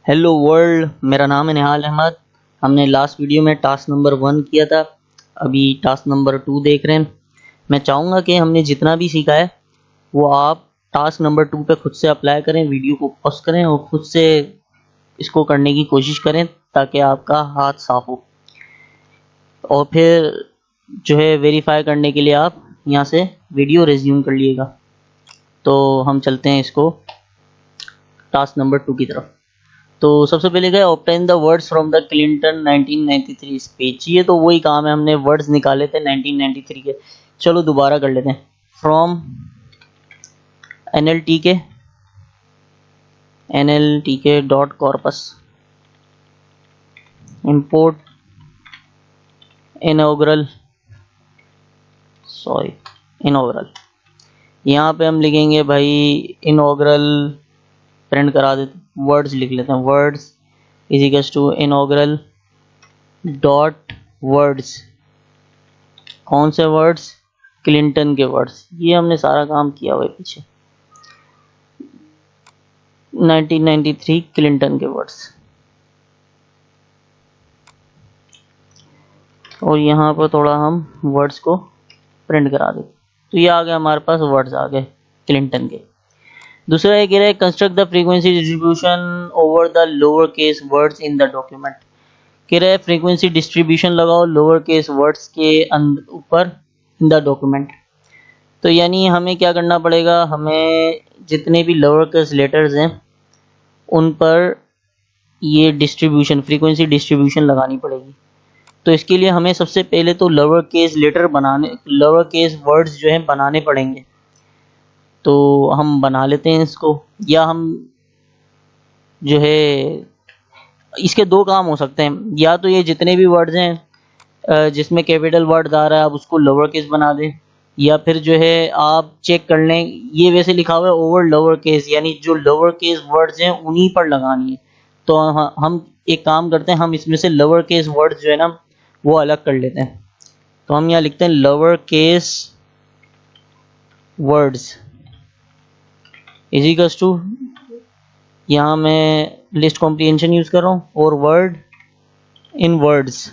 Hello world, मेरा नाम है निहाल अहमद। हमने लास्ट वीडियो में टास्क नंबर 1 किया था, अभी टास्क नंबर 2 देख रहे हैं। मैं चाहूँगा कि हमने जितना भी सीखा है वो आप टास्क नंबर 2 पे खुद से अप्लाई करें, वीडियो को पॉज करें और खुद से इसको करने की कोशिश करें ताकि आपका हाथ साफ हो। और फिर जो है वेरीफाई करने के लिए आप यहाँ से वीडियो रिज्यूम कर लीजिएगा। तो हम चलते हैं इसको टास्क नंबर 2 की तरफ। तो सबसे पहले क्या, obtain the words from the Clinton 1993 speech. ये तो वही काम है, हमने वर्ड्स निकाले थे 1993 के। चलो दोबारा कर लेते हैं। From NLTK dot corpus, import inaugural यहाँ पे हम लिखेंगे भाई इनॉग्रल, प्रिंट करा देते, वर्ड्स लिख लेते हैं। Words is equals to inaugural dot words. कौन से वर्ड्स? क्लिंटन के वर्ड्स। ये हमने सारा काम किया हुआ है पीछे। 1993 क्लिंटन के वर्ड्स। और यहाँ पर थोड़ा हम वर्ड्स को प्रिंट करा देते, तो ये आ गया हमारे पास, वर्ड्स आ गए क्लिंटन के। दूसरा ये कह रहा है construct the frequency distribution over the lower case words in the document. कह रहा है फ्रीक्वेंसी डिस्ट्रीब्यूशन लगाओ लोअर केस वर्ड्स के ऊपर इन द डॉक्यूमेंट। तो यानी हमें क्या करना पड़ेगा, हमें जितने भी लोअर केस लेटर्स हैं उन पर ये डिस्ट्रीब्यूशन, फ्रीक्वेंसी डिस्ट्रीब्यूशन लगानी पड़ेगी। तो इसके लिए हमें सबसे पहले तो लोअर केस लेटर बनाने, लोअर केस वर्ड्स जो हैं बनाने पड़ेंगे। तो हम बना लेते हैं इसको, या हम जो है इसके दो काम हो सकते हैं। या तो ये जितने भी वर्ड्स हैं जिसमें कैपिटल वर्ड आ रहा है आप उसको लोअर केस बना दें, या फिर जो है आप चेक कर लें, ये वैसे लिखा हुआ है ओवर लोअर केस, यानी जो लोअर केस वर्ड्स हैं उन्हीं पर लगानी है। तो हम एक काम करते हैं, हम इसमें से लोअर केस वर्ड्स जो है ना वो अलग कर लेते हैं। तो हम यहाँ लिखते हैं lower case words is equals to, यहाँ मैं लिस्ट कॉम्प्रिहेंशन यूज कर रहा हूँ, और वर्ड इन वर्ड्स।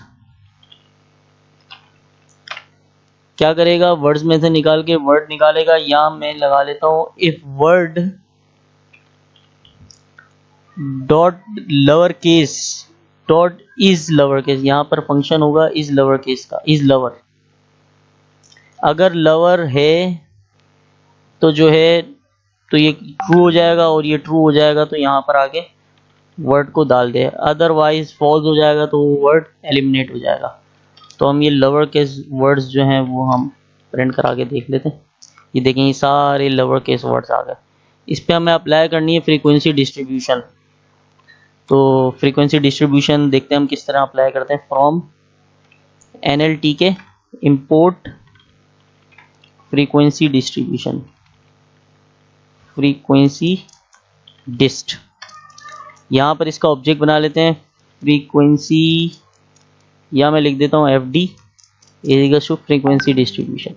क्या करेगा, वर्ड्स में से निकाल के वर्ड निकालेगा, या मैं लगा लेता हूँ if word dot lower case dot is lower case. यहाँ पर फंक्शन होगा इज लोअर केस का, इज लोअर। अगर लोअर है तो जो है तो ये ट्रू हो जाएगा, और ये ट्रू हो जाएगा तो यहाँ पर आके वर्ड को डाल दे, अदरवाइज फॉल्स हो जाएगा तो वर्ड एलिमिनेट हो जाएगा। तो हम ये लोअर केस वर्ड्स जो हैं वो हम प्रिंट करा के देख लेते हैं। ये देखें, ये सारे लोअर केस वर्ड्स आ गए। इस पे हमें अप्लाई करनी है फ्रीक्वेंसी डिस्ट्रीब्यूशन। तो फ्रीक्वेंसी डिस्ट्रीब्यूशन देखते हैं हम किस तरह अप्लाई करते हैं। From NLTK import frequency distribution, frequency dist. यहाँ पर इसका ऑब्जेक्ट बना लेते हैं फ्रीक्वेंसी, या मैं लिख देता हूँ FD is equal to frequency distribution.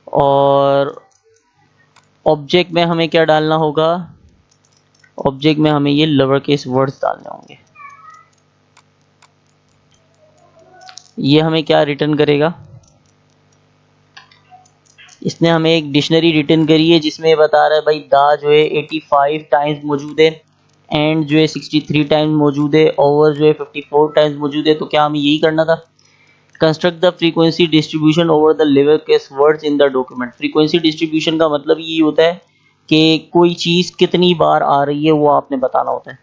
और ऑब्जेक्ट में हमें क्या डालना होगा, ऑब्जेक्ट में हमें ये लोअर केस वर्ड्स डालने होंगे। ये हमें क्या रिटर्न करेगा, इसने हमें एक डिक्शनरी रिटर्न करी है जिसमें बता रहा है भाई दा जो है 85 टाइम्स मौजूद है, एंड जो है 63 टाइम्स मौजूद है, ओवर जो है 54 टाइम्स मौजूद है। तो क्या हमें यही करना था, construct the frequency distribution over the lower case words in the document. Frequency distribution का मतलब ये होता है कि कोई चीज़ कितनी बार आ रही है वो आपने बताना होता है।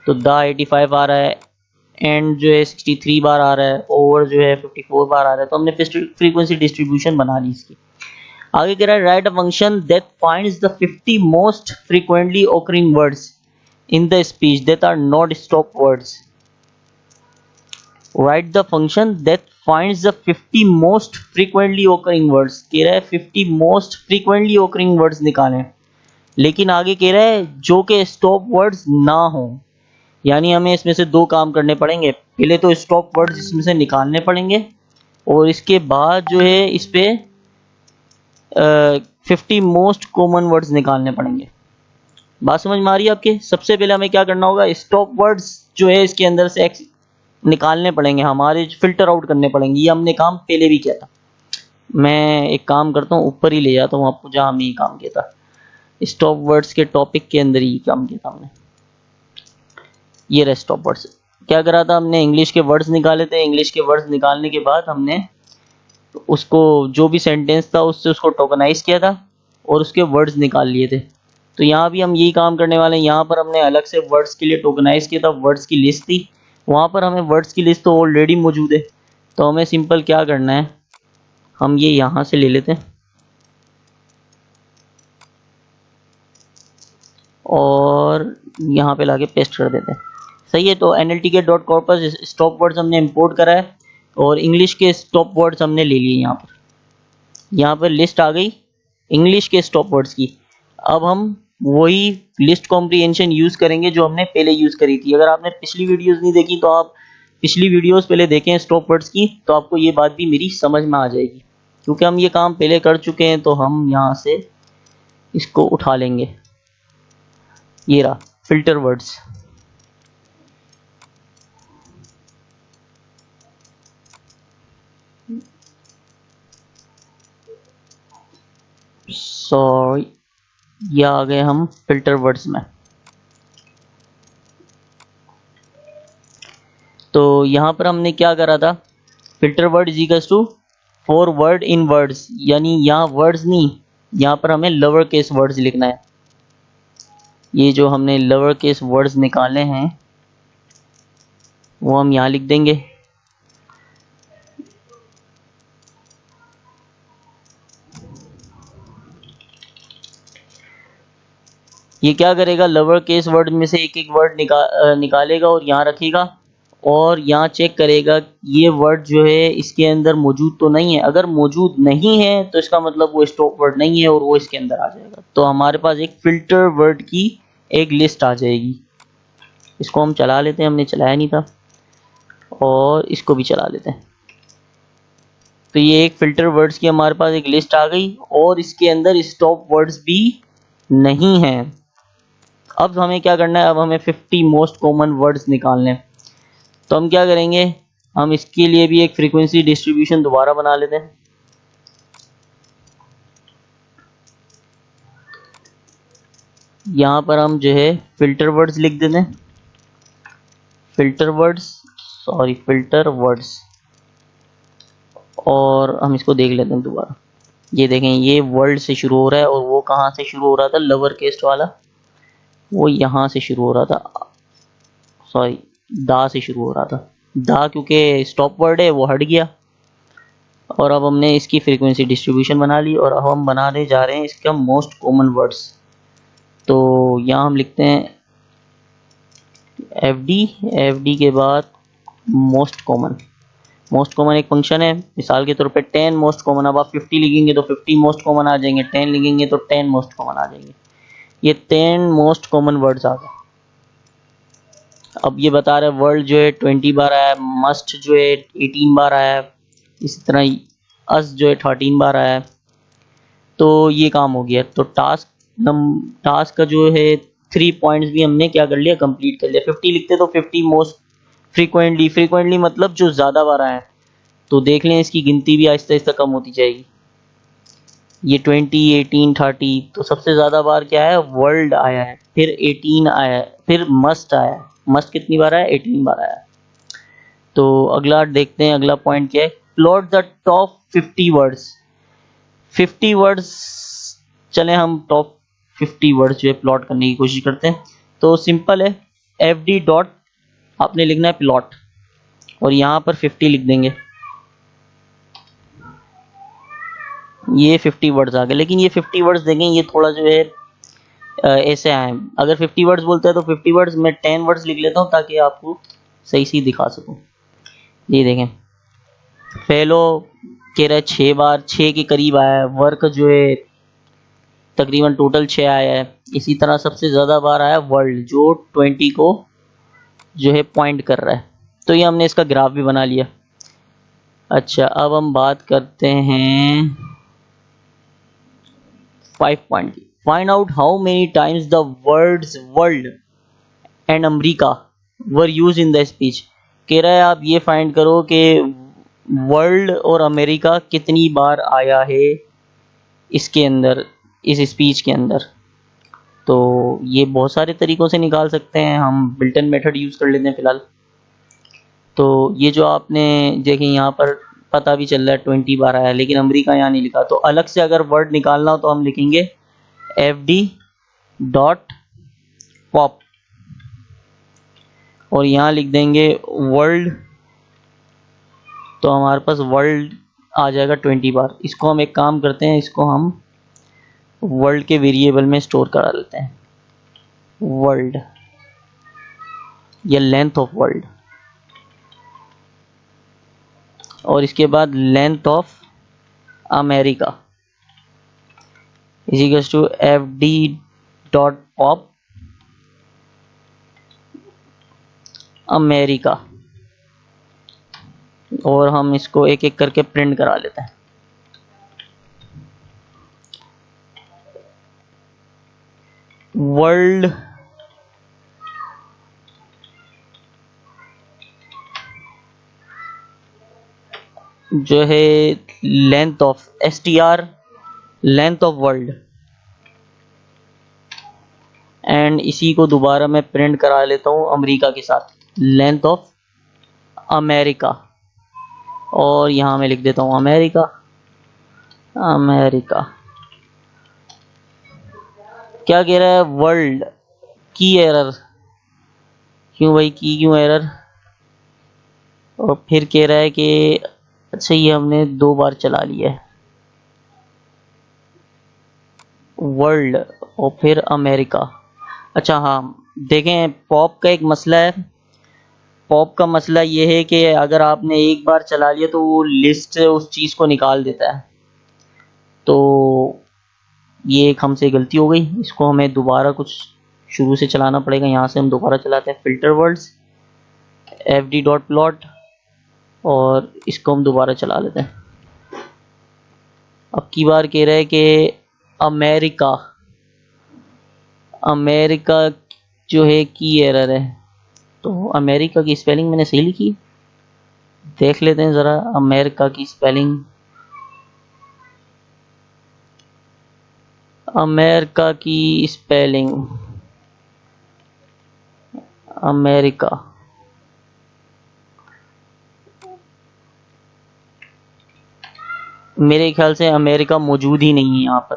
तो दा 85 आ रहा है, एंड जो है 63 बार आ रहा है, ओवर जो है 54 बार आ रहा है। तो हमने फ्रीक्वेंसी डिस्ट्रीब्यूशन बना ली इसकी। आगे कह रहा है write a function that finds the 50 most frequently occurring words in the speech that are not stop words. Write the function that finds the 50 most frequently occurring words. कह रहा है 50 मोस्ट फ्रीक्वेंटली ओकरिंग वर्ड्स निकालें, लेकिन आगे कह रहा है जो कि स्टॉप वर्ड्स ना हो। यानी हमें इसमें से दो काम करने पड़ेंगे, पहले तो स्टॉप वर्ड्स इसमें से निकालने पड़ेंगे और इसके बाद जो है इस पे 50 मोस्ट कॉमन वर्ड्स निकालने पड़ेंगे। बात समझ में आ रही है आपके? सबसे पहले हमें क्या करना होगा, स्टॉप वर्ड्स जो है इसके अंदर से निकालने पड़ेंगे, हमारे फिल्टर आउट करने पड़ेंगे। ये हमने काम पहले भी किया था। मैं एक काम करता हूँ, ऊपर ही ले जाता हूँ आपको जहाँ हमने ये काम किया था, स्टॉप वर्ड्स के टॉपिक के अंदर ही काम किया था हमने। ये रहे स्टॉप वर्ड्स। क्या करा था हमने, इंग्लिश के वर्ड्स निकाले थे। इंग्लिश के वर्ड्स निकालने के बाद हमने उसको जो भी सेंटेंस था उससे उसको टोकनाइज किया था और उसके वर्ड्स निकाल लिए थे। तो यहाँ भी हम यही काम करने वाले हैं। यहाँ पर हमने अलग से वर्ड्स के लिए टोकनाइज किया था, वर्ड्स की लिस्ट थी, वहाँ पर हमें वर्ड्स की लिस्ट तो ऑलरेडी मौजूद है। तो हमें सिंपल क्या करना है, हम ये यहाँ से ले लेते हैं और यहाँ पे लाके पेस्ट कर देते हैं। सही है। तो nltk.corpus स्टॉप वर्ड्स हमने इंपोर्ट करा है और इंग्लिश के स्टॉप वर्ड्स हमने ले लिए। यहाँ पर लिस्ट आ गई इंग्लिश के स्टॉप वर्ड्स की। अब हम वही लिस्ट कॉम्प्रिहेंशन यूज़ करेंगे जो हमने पहले यूज़ करी थी। अगर आपने पिछली वीडियोस नहीं देखी तो आप पिछली वीडियोस पहले देखें स्टॉप वर्ड्स की, तो आपको ये बात भी मेरी समझ में आ जाएगी। क्योंकि हम ये काम पहले कर चुके हैं तो हम यहाँ से इसको उठा लेंगे। ये रहा फिल्टर वर्ड्स। सॉरी, ये आ गए हम फिल्टर वर्ड्स में। तो यहाँ पर हमने क्या करा था, filter word is equals to for word in words, यानी यहाँ वर्ड्स नहीं, यहाँ पर हमें लोअर केस वर्ड्स लिखना है। ये जो हमने लोअर केस वर्ड्स निकाले हैं वो हम यहाँ लिख देंगे। ये क्या करेगा, लोअर केस वर्ड में से एक एक वर्ड निकालेगा और यहाँ रखेगा और यहाँ चेक करेगा ये वर्ड जो है इसके अंदर मौजूद तो नहीं है। अगर मौजूद नहीं है तो इसका मतलब वो स्टॉप वर्ड नहीं है और वो इसके अंदर आ जाएगा। तो हमारे पास एक फिल्टर वर्ड की एक लिस्ट आ जाएगी। इसको हम चला लेते हैं, हमने चलाया नहीं था, और इसको भी चला लेते हैं। तो ये एक फिल्टर वर्ड्स की हमारे पास एक लिस्ट आ गई और इसके अंदर स्टॉप वर्ड्स भी नहीं है। अब हमें क्या करना है, अब हमें 50 मोस्ट कॉमन वर्ड्स निकालने हैं। तो हम क्या करेंगे, हम इसके लिए भी एक फ्रीक्वेंसी डिस्ट्रीब्यूशन दोबारा बना लेते हैं। यहाँ पर हम जो है फिल्टर वर्ड्स लिख देते हैं, फिल्टर वर्ड्स, और हम इसको देख लेते हैं दोबारा। ये देखें, ये वर्ल्ड से शुरू हो रहा है और वो कहाँ से शुरू हो रहा था, लोअर केस वाला, वो यहाँ से शुरू हो रहा था, सॉरी दा से शुरू हो रहा था। दा क्योंकि स्टॉप वर्ड है वो हट गया और अब हमने इसकी फ्रीक्वेंसी डिस्ट्रीब्यूशन बना ली और अब हम बनाने जा रहे हैं इसका मोस्ट कॉमन वर्ड्स। तो यहाँ हम लिखते हैं एफडी के बाद मोस्ट कॉमन एक फंक्शन है। मिसाल के तौर पे 10 मोस्ट कॉमन, अब आप 50 लिखेंगे तो 50 मोस्ट कॉमन आ जाएंगे, 10 लिखेंगे तो 10 मोस्ट कॉमन आ जाएंगे। ये 10 मोस्ट कॉमन वर्ड्स आ गए। अब ये बता रहा है वर्ल्ड जो है 20 बार आया है, मस्ट जो है 18 बार आया है, इसी तरह अस जो है 13 बार आया है। तो ये काम हो गया। तो टास्क का जो है 3 पॉइंट्स भी हमने क्या कर लिया, कंप्लीट कर लिया। 50 लिखते तो 50 मोस्ट फ्रीक्वेंटली मतलब जो ज़्यादा बार आया है। तो देख लें इसकी गिनती भी आहिस्ता आहिस्ता कम होती जाएगी। ये 20, 18, 30, तो सबसे ज़्यादा बार क्या है, वर्ल्ड आया है, फिर 18 आया है, फिर मस्ट आया है। मस्ट कितनी बार आया, 18 बार आया है। तो अगला देखते हैं, अगला पॉइंट क्या है, plot the top 50 words. 50 words, चले हम टॉप 50 वर्ड्स जो है प्लॉट करने की कोशिश करते हैं। तो सिंपल है, fd डॉट आपने लिखना है प्लॉट और यहाँ पर 50 लिख देंगे। ये 50 वर्ड्स आ गए, लेकिन ये 50 वर्ड्स देखें ये थोड़ा जो है ऐसे आए। अगर 50 वर्ड्स बोलते हैं तो 50 वर्ड्स, मैं 10 वर्ड्स लिख लेता हूँ ताकि आपको सही से दिखा सकूँ। ये देखें, फेलो कह रहा है 6 बार, 6 के करीब आया है। वर्क जो है तकरीबन टोटल 6 आया है। इसी तरह सबसे ज़्यादा बार आया वर्ल्ड जो 20 को जो है पॉइंट कर रहा है। तो ये हमने इसका ग्राफ भी बना लिया। अच्छा, अब हम बात करते हैं 5 पॉइंट की। Find out how many times the words world and America were use in the speech. कह रहा है आप ये फाइंड करो कि वर्ल्ड और अमेरिका कितनी बार आया है इसके अंदर, इस स्पीच के अंदर। तो ये बहुत सारे तरीक़ों से निकाल सकते हैं, हम बिल्टन मेथड यूज़ कर लेते हैं फ़िलहाल। तो ये जो आपने देखें यहाँ पर पता भी चल रहा है 20 बार आया, लेकिन अमेरिका यहाँ नहीं लिखा। तो अलग से अगर वर्ड निकालना हो तो हम लिखेंगे fd.pop और यहाँ लिख देंगे वर्ल्ड, तो हमारे पास वर्ल्ड आ जाएगा 20 बार। इसको हम एक काम करते हैं, इसको हम वर्ल्ड के वेरिएबल में स्टोर करा लेते हैं, वर्ल्ड या लेंथ ऑफ वर्ल्ड, और इसके बाद length of America is equals to fd.pop America, और हम इसको एक एक करके प्रिंट करा लेते हैं। वर्ल्ड जो है length of str length of world, and इसी को दोबारा मैं प्रिंट करा लेता हूँ अमेरिका के साथ, लेंथ ऑफ अमेरिका, और यहाँ मैं लिख देता हूँ अमेरिका। अमेरिका क्या कह रहा है, वर्ल्ड की एरर, क्यों भाई की क्यों एरर, और फिर कह रहा है कि अच्छा ये हमने 2 बार चला लिया है, वर्ल्ड और फिर अमेरिका। अच्छा हाँ, देखें पॉप का एक मसला है। पॉप का मसला ये है कि अगर आपने एक बार चला लिया तो वो लिस्ट उस चीज़ को निकाल देता है। तो ये एक हमसे गलती हो गई, इसको हमें दोबारा कुछ शुरू से चलाना पड़ेगा। यहाँ से हम दोबारा चलाते हैं फिल्टर वर्ड्स fd.plot, और इसको हम दोबारा चला लेते हैं। अब की बार कह रहा है कि अमेरिका, अमेरिका जो है की एरर है। तो अमेरिका की स्पेलिंग मैंने सही लिखी, देख लेते हैं ज़रा अमेरिका की स्पेलिंग। अमेरिका की स्पेलिंग, अमेरिका, मेरे ख्याल से अमेरिका मौजूद ही नहीं है यहाँ पर,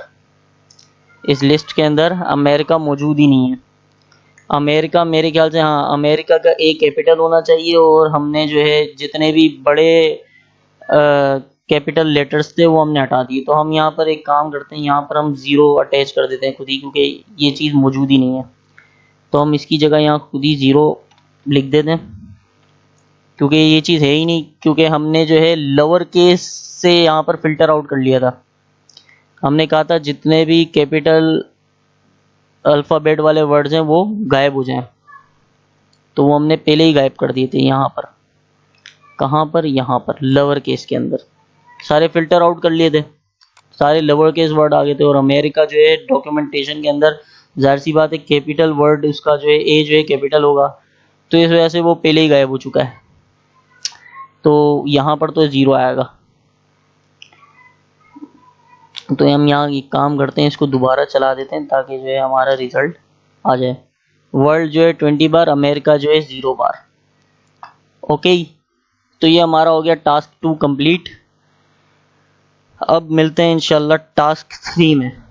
इस लिस्ट के अंदर अमेरिका मौजूद ही नहीं है। अमेरिका मेरे ख्याल से, हाँ, अमेरिका का एक कैपिटल होना चाहिए, और हमने जो है जितने भी बड़े कैपिटल लेटर्स थे वो हमने हटा दिए। तो हम यहाँ पर एक काम करते हैं, यहाँ पर हम 0 अटैच कर देते हैं खुद ही, क्योंकि ये चीज़ मौजूद ही नहीं है। तो हम इसकी जगह यहाँ खुद ही 0 लिख देते हैं, क्योंकि ये चीज़ है ही नहीं, क्योंकि हमने जो है लोअर केस से यहाँ पर फिल्टर आउट कर लिया था। हमने कहा था जितने भी कैपिटल अल्फ़ाबेट वाले वर्ड्स हैं वो गायब हो जाएं, तो वो हमने पहले ही गायब कर दिए थे। यहाँ पर, कहाँ पर, यहाँ पर लोअर केस के अंदर सारे फिल्टर आउट कर लिए थे, सारे लोअर केस वर्ड आ गए थे। और अमेरिका जो है डॉक्यूमेंटेशन के अंदर जाहिर सी बात है कैपिटल वर्ड, उसका जो है ए जो है कैपिटल होगा, तो इस वजह से वो पहले ही गायब हो चुका है। तो यहाँ पर तो 0 आएगा। तो हम यहाँ एक काम करते हैं, इसको दोबारा चला देते हैं ताकि जो है हमारा रिजल्ट आ जाए। वर्ल्ड जो है 20 बार, अमेरिका जो है 0 बार। ओके, तो ये हमारा हो गया टास्क 2 कंप्लीट। अब मिलते हैं इंशाल्लाह टास्क 3 में।